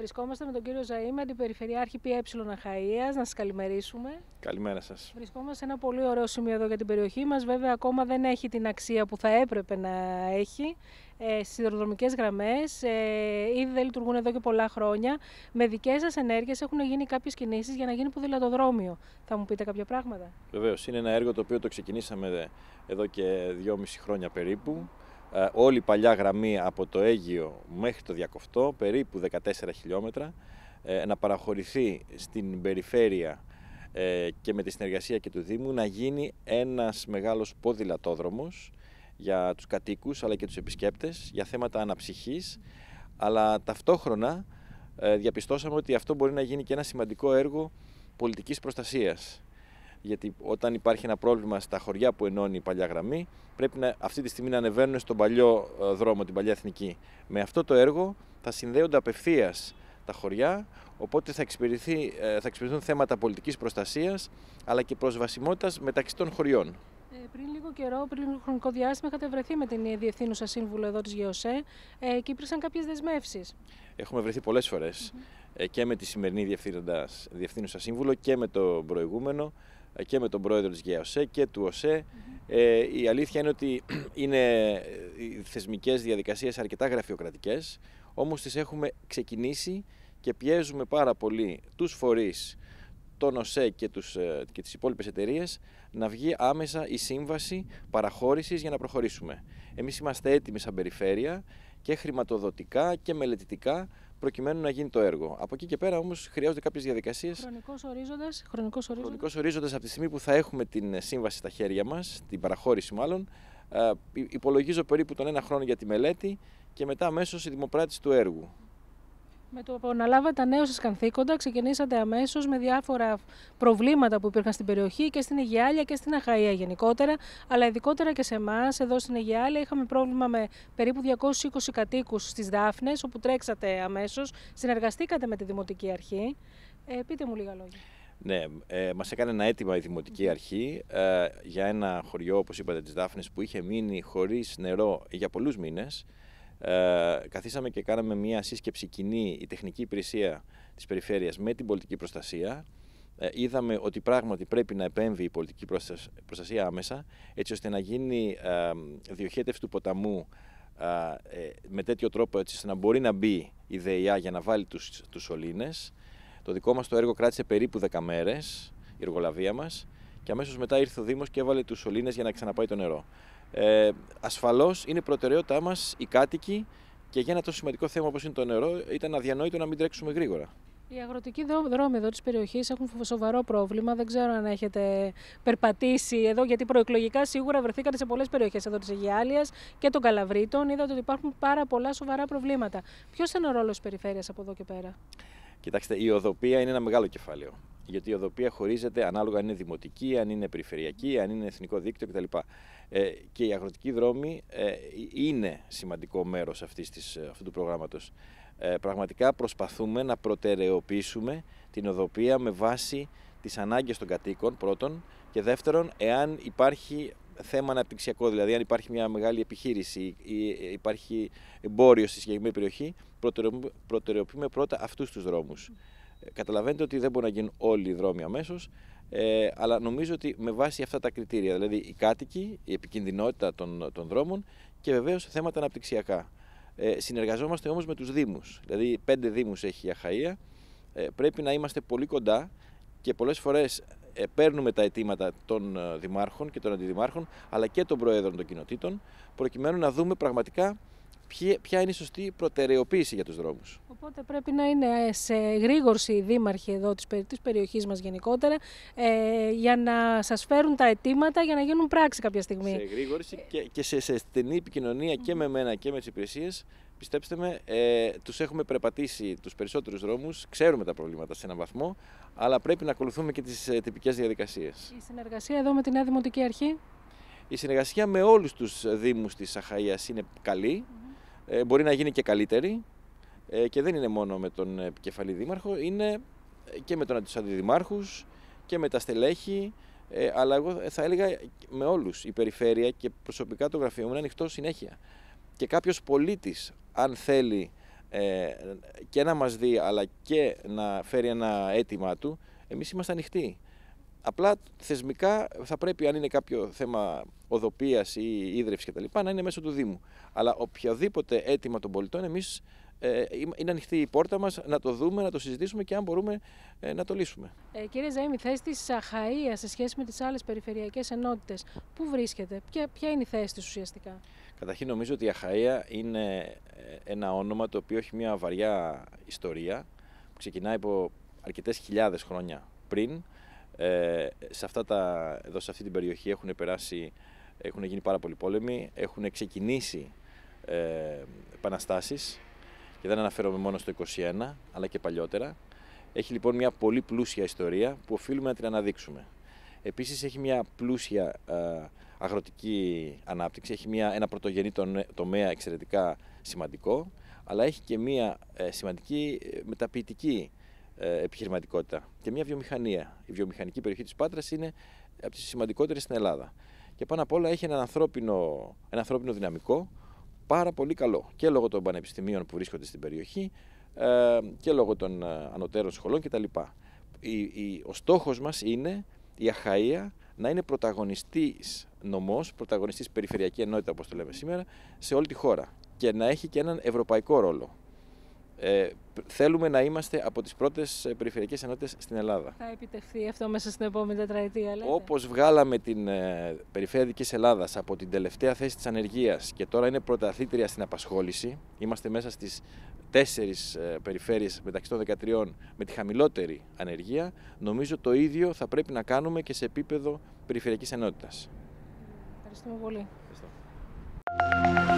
Βρισκόμαστε με τον κύριο Ζαΐμη, αντιπεριφερειάρχη ΠΕ Αχαΐας. Να σας καλημερίσουμε. Καλημέρα σας. Βρισκόμαστε σε ένα πολύ ωραίο σημείο εδώ για την περιοχή μας. Βέβαια, ακόμα δεν έχει την αξία που θα έπρεπε να έχει. Στις σιδηροδρομικές γραμμές, ήδη δεν λειτουργούν εδώ και πολλά χρόνια. Με δικές σας ενέργειες έχουν γίνει κάποιες κινήσεις για να γίνει ποδηλατοδρόμιο. Θα μου πείτε κάποια πράγματα? Βεβαίως, είναι ένα έργο το οποίο το ξεκινήσαμε εδώ και 2,5 χρόνια περίπου. Όλη η παλιά γραμμή από το Αίγυο μέχρι το Διακοφτό, περίπου 14 χιλιόμετρα, να παραχωρηθεί στην περιφέρεια και με τη συνεργασία και του Δήμου να γίνει ένας μεγάλος ποδηλατόδρομος για τους κατοίκους αλλά και τους επισκέπτες για θέματα αναψυχής, αλλά ταυτόχρονα διαπιστώσαμε ότι αυτό μπορεί να γίνει και ένα σημαντικό έργο πολιτικής προστασίας. Γιατί όταν υπάρχει ένα πρόβλημα στα χωριά που ενώνει η παλιά γραμμή, πρέπει αυτή τη στιγμή να ανεβαίνουν στον παλιό δρόμο, την παλιά εθνική. Με αυτό το έργο θα συνδέονται απευθείας τα χωριά, οπότε θα εξυπηρετηθούν θέματα πολιτικής προστασίας αλλά και προσβασιμότητας μεταξύ των χωριών. Πριν λίγο καιρό, πριν λίγο χρονικό διάστημα, είχατε βρεθεί με την διευθύνουσα σύμβουλο εδώ της ΓΕΟΣΕ και υπήρξαν κάποιες δεσμεύσεις. Έχουμε βρεθεί πολλές φορές και με τη σημερινή διευθύνουσα σύμβουλο και με τον προηγούμενο και με τον πρόεδρο της ΓΕΟΣΕ και του ΟΣΕ. Η αλήθεια είναι ότι είναι οι θεσμικές διαδικασίες αρκετά γραφειοκρατικές, όμως τις έχουμε ξεκινήσει και πιέζουμε πάρα πολύ τους φορείς, τον ΟΣΕ και τις υπόλοιπες εταιρείες να βγει άμεσα η σύμβαση παραχώρησης για να προχωρήσουμε. Εμείς είμαστε έτοιμοι σαν περιφέρεια και χρηματοδοτικά και μελετητικά προκειμένου να γίνει το έργο. Από εκεί και πέρα όμως χρειάζονται κάποιες διαδικασίες. Χρονικός ορίζοντας από τη στιγμή που θα έχουμε την σύμβαση στα χέρια μας, την παραχώρηση μάλλον, υπολογίζω περίπου τον 1 χρόνο για τη μελέτη και μετά αμέσως η δημοπράτηση του έργου. Με το που αναλάβατε τα νέα σας καθήκοντα, ξεκινήσατε αμέσως με διάφορα προβλήματα που υπήρχαν στην περιοχή και στην Αιγιάλια και στην Αχαΐα γενικότερα, αλλά ειδικότερα και σε εμάς. Εδώ στην Αιγιάλια είχαμε πρόβλημα με περίπου 220 κατοίκους στις Δάφνες, όπου τρέξατε αμέσως, συνεργαστήκατε με τη Δημοτική Αρχή. Πείτε μου λίγα λόγια. Ναι, μας έκανε ένα αίτημα η Δημοτική Αρχή για ένα χωριό, όπως είπατε, τις Δάφνες, που είχε μείνει χωρίς νερό για πολλούς μήνες. Καθίσαμε και κάναμε μια σύσκεψη κοινή, η τεχνική υπηρεσία της περιφέρειας με την πολιτική προστασία. Είδαμε ότι πράγματι πρέπει να επέμβει η πολιτική προστασία άμεσα, έτσι ώστε να γίνει διοχέτευση του ποταμού με τέτοιο τρόπο, έτσι ώστε να μπορεί να μπει η ΔΕΙΑ για να βάλει τους σωλήνες. Το δικό μας το έργο κράτησε περίπου 10 μέρες, η εργολαβία μας, και αμέσως μετά ήρθε ο Δήμος και έβαλε τους σωλήνες για να ξαναπάει το νερό. Ασφαλώς είναι προτεραιότητά μας οι κάτοικοι και για ένα τόσο σημαντικό θέμα όπως είναι το νερό ήταν αδιανόητο να μην τρέξουμε γρήγορα. Οι αγροτικοί δρόμοι εδώ της περιοχής έχουν σοβαρό πρόβλημα. Δεν ξέρω αν έχετε περπατήσει εδώ, γιατί προεκλογικά σίγουρα βρεθήκατε σε πολλές περιοχές εδώ της Αιγιάλιας και των Καλαβρίτων. Είδατε ότι υπάρχουν πάρα πολλά σοβαρά προβλήματα. Ποιος είναι ο ρόλος της περιφέρειας από εδώ και πέρα? Κοιτάξτε, η οδοπία είναι ένα μεγάλο κεφάλαιο. Γιατί η οδοπία χωρίζεται ανάλογα αν είναι δημοτική, αν είναι περιφερειακή, αν είναι εθνικό δίκτυο κτλ. Και οι αγροτικοί δρόμοι είναι σημαντικό μέρος αυτού του προγράμματος. Πραγματικά προσπαθούμε να προτεραιοποιήσουμε την οδοπία με βάση τις ανάγκες των κατοίκων πρώτον, και δεύτερον, εάν υπάρχει θέμα αναπτυξιακό, δηλαδή αν υπάρχει μια μεγάλη επιχείρηση ή υπάρχει εμπόριο στη συγκεκριμένη περιοχή, προτεραιοποιούμε πρώτα αυτούς τους δρόμους. Καταλαβαίνετε ότι δεν μπορεί να γίνουν όλοι οι δρόμοι αμέσως, αλλά νομίζω ότι με βάση αυτά τα κριτήρια, δηλαδή οι κάτοικοι, η επικινδυνότητα των δρόμων και βεβαίως θέματα αναπτυξιακά. Συνεργαζόμαστε όμως με τους Δήμους, δηλαδή 5 Δήμους έχει η Αχαΐα, πρέπει να είμαστε πολύ κοντά και πολλές φορές παίρνουμε τα αιτήματα των δημάρχων και των αντιδημάρχων, αλλά και των προέδρων των κοινοτήτων, προκειμένου να δούμε πραγματικά ποια είναι η σωστή προτεραιοποίηση για τους δρόμους. Οπότε πρέπει να είναι σε γρήγορση οι δήμαρχοι εδώ της περιοχής μας γενικότερα, για να σας φέρουν τα αιτήματα για να γίνουν πράξη κάποια στιγμή. Σε γρήγορση και σε στενή επικοινωνία και με μένα και με τις υπηρεσίες. Πιστέψτε με, τους έχουμε περπατήσει τους περισσότερους δρόμους, ξέρουμε τα προβλήματα σε έναν βαθμό, αλλά πρέπει να ακολουθούμε και τις τυπικές διαδικασίες. Η συνεργασία εδώ με τη Νέα Δημοτική Αρχή? Η συνεργασία με όλους τους Δήμους της Αχαΐας είναι καλή, μπορεί να γίνει και καλύτερη, και δεν είναι μόνο με τον επικεφαλή δήμαρχο, είναι και με τους αντιδημάρχους και με τα στελέχη, αλλά εγώ θα έλεγα με όλους. Η περιφέρεια και προσωπικά το γραφείο μου είναι ανοιχτό συνέχεια. Και κάποιος πολίτης, αν θέλει και να μας δει αλλά και να φέρει ένα αίτημά του, εμείς είμαστε ανοιχτοί. Απλά θεσμικά θα πρέπει, αν είναι κάποιο θέμα οδοποιίας ή ίδρυυσης κτλ., να είναι μέσω του Δήμου. Αλλά οποιοδήποτε αίτημα των πολιτών, εμείς είναι ανοιχτή η πόρτα μας να το δούμε, να το συζητήσουμε και αν μπορούμε να το λύσουμε. Κύριε Ζαΐμη, η θέση της Αχαΐας σε σχέση με τις άλλες περιφερειακές ενότητες, πού βρίσκεται, ποια είναι η θέση της ουσιαστικά? Καταρχήν, νομίζω ότι η Αχαΐα είναι ένα όνομα το οποίο έχει μια βαριά ιστορία που ξεκινάει από αρκετές χιλιάδες χρόνια πριν. Εδώ σε αυτή την περιοχή έχουν γίνει πάρα πολλοί πόλεμοι, έχουν ξεκινήσει επαναστάσεις και δεν αναφέρομαι μόνο στο 21 αλλά και παλιότερα. Έχει λοιπόν μια πολύ πλούσια ιστορία που οφείλουμε να την αναδείξουμε. Επίσης έχει μια πλούσια αγροτική ανάπτυξη, έχει ένα πρωτογενή τομέα εξαιρετικά σημαντικό, αλλά έχει και μια σημαντική μεταποιητική επιχειρηματικότητα και μια βιομηχανία. Η βιομηχανική περιοχή της Πάτρας είναι από τις σημαντικότερες στην Ελλάδα. Και πάνω απ' όλα έχει ένα ανθρώπινο δυναμικό πάρα πολύ καλό. Και λόγω των πανεπιστημίων που βρίσκονται στην περιοχή και λόγω των ανωτέρων σχολών κτλ. Ο στόχος μας είναι η Αχαΐα να είναι πρωταγωνιστής νομός, πρωταγωνιστής περιφερειακή ενότητα, όπως το λέμε σήμερα, σε όλη τη χώρα και να έχει και έναν ευρωπαϊκό ρόλο. Θέλουμε να είμαστε από τις πρώτες περιφερειακές ενότητες στην Ελλάδα. Θα επιτευχθεί αυτό μέσα στην επόμενη τετραετία, λέτε? Όπως βγάλαμε την περιφέρεια Δυτικής Ελλάδας από την τελευταία θέση της ανεργίας και τώρα είναι πρωταθλήτρια στην απασχόληση, είμαστε μέσα στις 4 περιφέρειες μεταξύ των 13 με τη χαμηλότερη ανεργία, νομίζω το ίδιο θα πρέπει να κάνουμε και σε επίπεδο περιφερειακής ενότητας. Ευχαριστούμε πολύ. Ευχαριστώ.